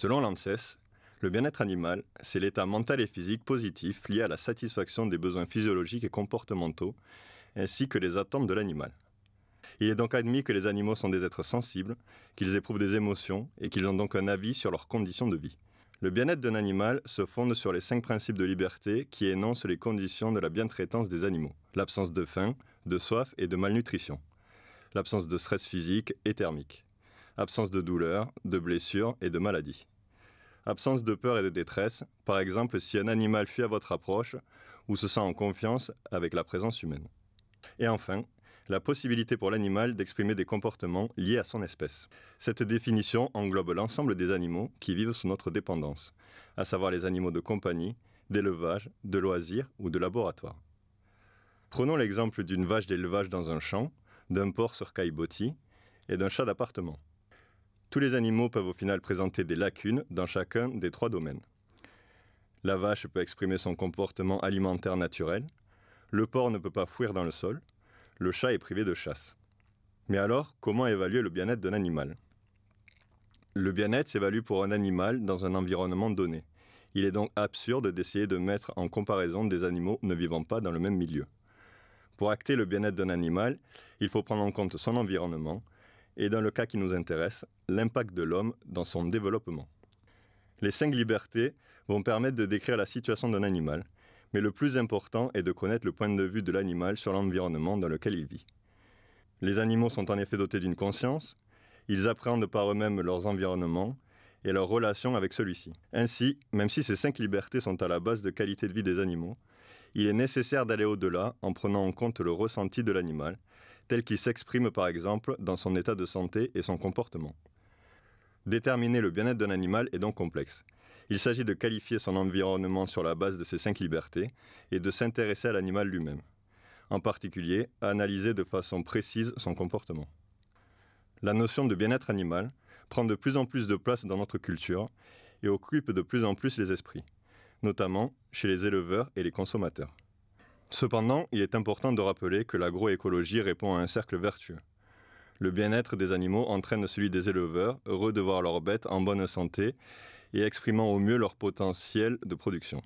Selon l'ANSES, le bien-être animal, c'est l'état mental et physique positif lié à la satisfaction des besoins physiologiques et comportementaux, ainsi que les attentes de l'animal. Il est donc admis que les animaux sont des êtres sensibles, qu'ils éprouvent des émotions et qu'ils ont donc un avis sur leurs conditions de vie. Le bien-être d'un animal se fonde sur les 5 principes de liberté qui énoncent les conditions de la bientraitance des animaux. L'absence de faim, de soif et de malnutrition. L'absence de stress physique et thermique. Absence de douleur, de blessures et de maladies. Absence de peur et de détresse, par exemple si un animal fuit à votre approche ou se sent en confiance avec la présence humaine. Et enfin, la possibilité pour l'animal d'exprimer des comportements liés à son espèce. Cette définition englobe l'ensemble des animaux qui vivent sous notre dépendance, à savoir les animaux de compagnie, d'élevage, de loisirs ou de laboratoire. Prenons l'exemple d'une vache d'élevage dans un champ, d'un porc sur caillebotis et d'un chat d'appartement. Tous les animaux peuvent au final présenter des lacunes dans chacun des 3 domaines. La vache peut exprimer son comportement alimentaire naturel, le porc ne peut pas fouir dans le sol, le chat est privé de chasse. Mais alors, comment évaluer le bien-être d'un animal ? Le bien-être s'évalue pour un animal dans un environnement donné. Il est donc absurde d'essayer de mettre en comparaison des animaux ne vivant pas dans le même milieu. Pour acter le bien-être d'un animal, il faut prendre en compte son environnement et, dans le cas qui nous intéresse, l'impact de l'homme dans son développement. Les 5 libertés vont permettre de décrire la situation d'un animal, mais le plus important est de connaître le point de vue de l'animal sur l'environnement dans lequel il vit. Les animaux sont en effet dotés d'une conscience, ils appréhendent par eux-mêmes leurs environnements et leurs relations avec celui-ci. Ainsi, même si ces 5 libertés sont à la base de qualité de vie des animaux, il est nécessaire d'aller au-delà en prenant en compte le ressenti de l'animal, tel qu'il s'exprime par exemple dans son état de santé et son comportement. Déterminer le bien-être d'un animal est donc complexe. Il s'agit de qualifier son environnement sur la base de ces 5 libertés et de s'intéresser à l'animal lui-même. En particulier, à analyser de façon précise son comportement. La notion de bien-être animal prend de plus en plus de place dans notre culture et occupe de plus en plus les esprits, notamment chez les éleveurs et les consommateurs. Cependant, il est important de rappeler que l'agroécologie répond à un cercle vertueux. Le bien-être des animaux entraîne celui des éleveurs, heureux de voir leurs bêtes en bonne santé et exprimant au mieux leur potentiel de production.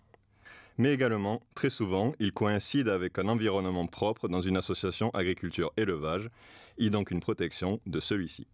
Mais également, très souvent, il coïncide avec un environnement propre dans une association agriculture-élevage, et donc une protection de celui-ci.